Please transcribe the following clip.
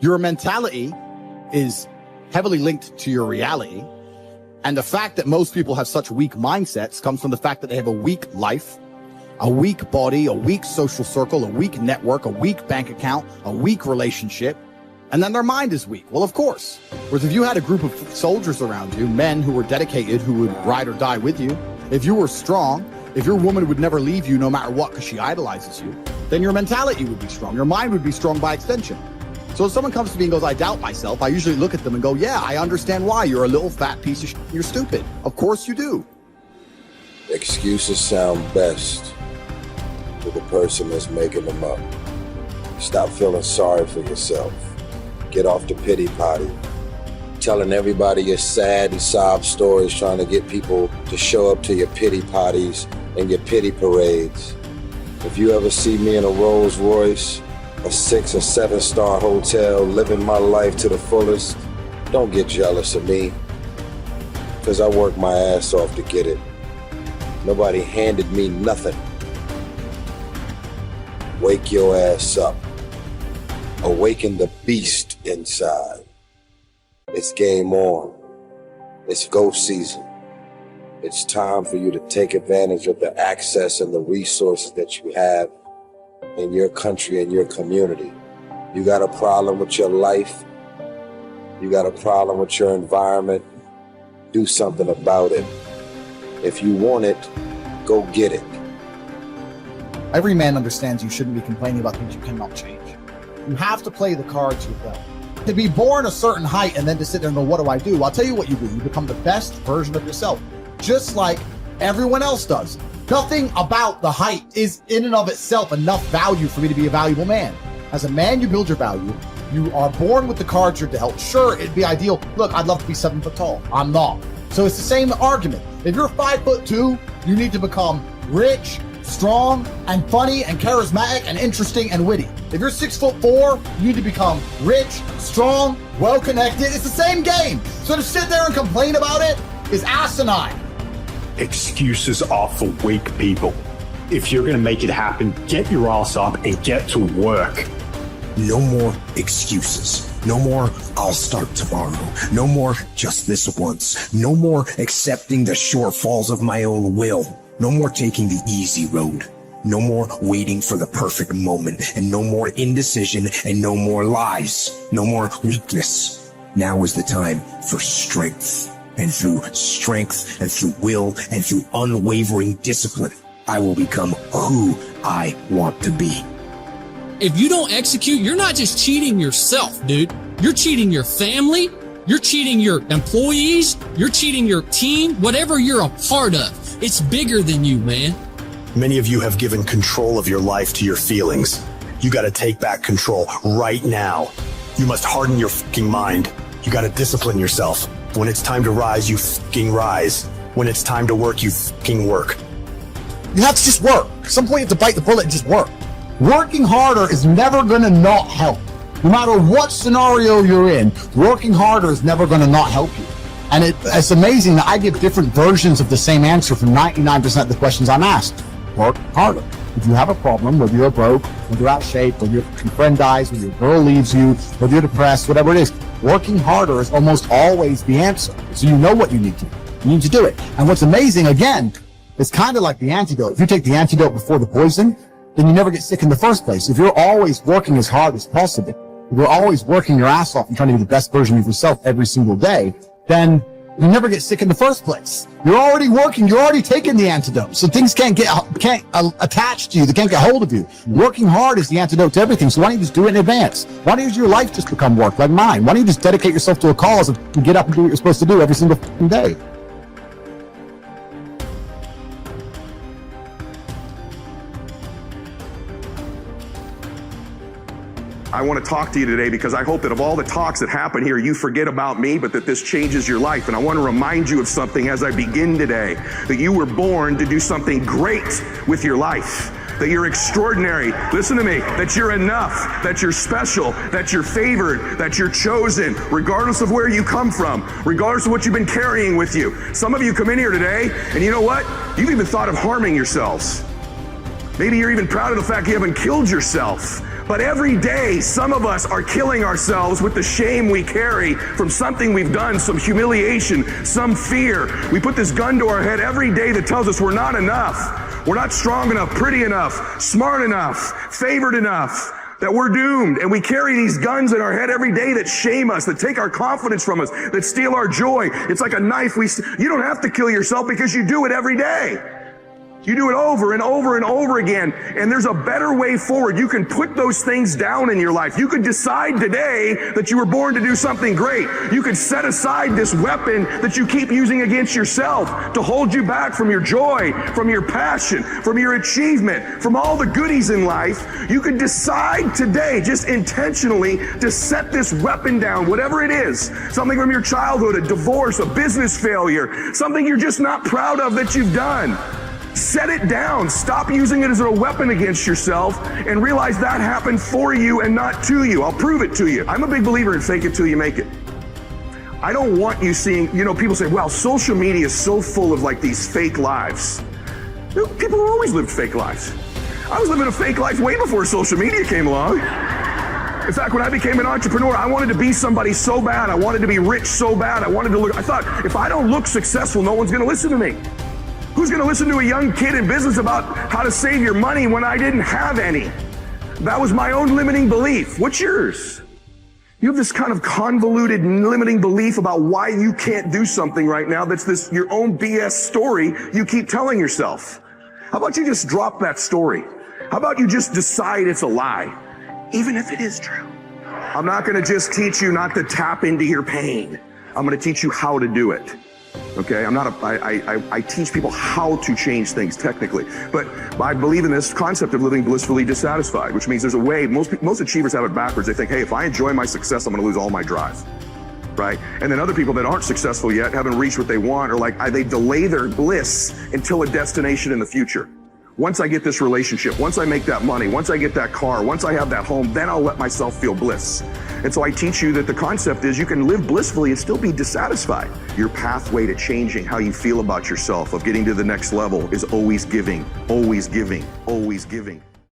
Your mentality is heavily linked to your reality. And the fact that most people have such weak mindsets comes from the fact that they have a weak life, a weak body, a weak social circle, a weak network, a weak bank account, a weak relationship, and then their mind is weak. Well, of course. Whereas if you had a group of soldiers around you, men who were dedicated, who would ride or die with you, if you were strong, if your woman would never leave you no matter what because she idolizes you, then your mentality would be strong. Your mind would be strong by extension. So if someone comes to me and goes, I doubt myself, I usually look at them and go, yeah, I understand why. You're a little fat piece of shit. You're stupid. Of course you do. Excuses sound best to the person that's making them up. Stop feeling sorry for yourself. Get off the pity potty. Telling everybody your sad and sob stories, trying to get people to show up to your pity potties and your pity parades. If you ever see me in a Rolls Royce, a 6 or 7-star hotel, living my life to the fullest, don't get jealous of me, because I worked my ass off to get it. Nobody handed me nothing. Wake your ass up. Awaken the beast inside. It's game on. It's go season. It's time for you to take advantage of the access and the resources that you have in your country and your community. You got a problem with your life. You got a problem with your environment. Do something about it. If you want it, go get it. Every man understands you shouldn't be complaining about things you cannot change. You have to play the cards you're dealt. To be born a certain height and then to sit there and go, what do I do? I'll tell you what you do. You become the best version of yourself, just like everyone else does. Nothing about the height is in and of itself enough value for me to be a valuable man. As a man, you build your value. You are born with the cards you're dealt. Sure, it'd be ideal. Look, I'd love to be 7 foot tall. I'm not. So it's the same argument. If you're 5'2", you need to become rich, strong, and funny, and charismatic, and interesting, and witty. If you're 6'4", you need to become rich, strong, well-connected. It's the same game. So to sit there and complain about it is asinine. Excuses are for weak people. If you're going to make it happen, get your ass up and get to work. No more excuses. No more, I'll start tomorrow. No more, just this once. No more accepting the shortfalls of my own will. No more taking the easy road. No more waiting for the perfect moment. And no more indecision and no more lies. No more weakness. Now is the time for strength. And through strength and through will and through unwavering discipline, I will become who I want to be. If you don't execute, you're not just cheating yourself, dude. You're cheating your family. You're cheating your employees. You're cheating your team. Whatever you're a part of, it's bigger than you, man. Many of you have given control of your life to your feelings. You got to take back control right now. You must harden your fucking mind. You got to discipline yourself. When it's time to rise, you fucking rise. When it's time to work, you fucking work. You have to just work. At some point you have to bite the bullet and just work. Working harder is never going to not help. No matter what scenario you're in, working harder is never going to not help you. And it's amazing that I give different versions of the same answer for 99% of the questions I'm asked. Work harder. If you have a problem, whether you're broke, whether you're out of shape, whether your friend dies, whether your girl leaves you, whether you're depressed, whatever it is, working harder is almost always the answer. So you know what you need to do. You need to do it. And what's amazing, again, it's kind of like the antidote. If you take the antidote before the poison, then you never get sick in the first place. If you're always working as hard as possible, if you're always working your ass off and trying to be the best version of yourself every single day, then you never get sick in the first place. You're already working. You're already taking the antidote. So things can't attach to you. They can't get hold of you. Working hard is the antidote to everything. So why don't you just do it in advance? Why don't your life just become work like mine? Why don't you just dedicate yourself to a cause and get up and do what you're supposed to do every single day? I want to talk to you today because I hope that of all the talks that happen here, you forget about me, but that this changes your life. And I want to remind you of something as I begin today, that you were born to do something great with your life, that you're extraordinary. Listen to me, that you're enough, that you're special, that you're favored, that you're chosen, regardless of where you come from, regardless of what you've been carrying with you. Some of you come in here today, and you know what? You've even thought of harming yourselves. Maybe you're even proud of the fact you haven't killed yourself. But every day, some of us are killing ourselves with the shame we carry from something we've done, some humiliation, some fear. We put this gun to our head every day that tells us we're not enough. We're not strong enough, pretty enough, smart enough, favored enough, that we're doomed. And we carry these guns in our head every day that shame us, that take our confidence from us, that steal our joy. It's like a knife. You don't have to kill yourself because you do it every day. You do it over and over and over again, and there's a better way forward. You can put those things down in your life. You could decide today that you were born to do something great. You could set aside this weapon that you keep using against yourself to hold you back from your joy, from your passion, from your achievement, from all the goodies in life. You could decide today, just intentionally, to set this weapon down, whatever it is. Something from your childhood, a divorce, a business failure, something you're just not proud of that you've done. Set it down. Stop using it as a weapon against yourself and realize that happened for you and not to you. I'll prove it to you. I'm a big believer in fake it till you make it. I don't want you seeing, people say, well, social media is so full of like these fake lives. People have always lived fake lives. I was living a fake life way before social media came along. In fact, when I became an entrepreneur, I wanted to be somebody so bad. I wanted to be rich so bad. I thought, if I don't look successful, no one's going to listen to me. Who's going to listen to a young kid in business about how to save your money when I didn't have any? That was my own limiting belief. What's yours? You have this kind of convoluted limiting belief about why you can't do something right now that's your own BS story you keep telling yourself. How about you just drop that story? How about you just decide it's a lie, even if it is true? I'm not going to just teach you not to tap into your pain. I'm going to teach you how to do it. Okay, I teach people how to change things technically, but I believe in this concept of living blissfully dissatisfied, which means there's a way. Most achievers have it backwards. They think, hey, if I enjoy my success, I'm going to lose all my drive, right? And then other people that aren't successful yet, haven't reached what they want, or they delay their bliss until a destination in the future. Once I get this relationship, once I make that money, once I get that car, once I have that home, then I'll let myself feel bliss. And so I teach you that the concept is you can live blissfully and still be dissatisfied. Your pathway to changing how you feel about yourself, of getting to the next level, is always giving, always giving, always giving.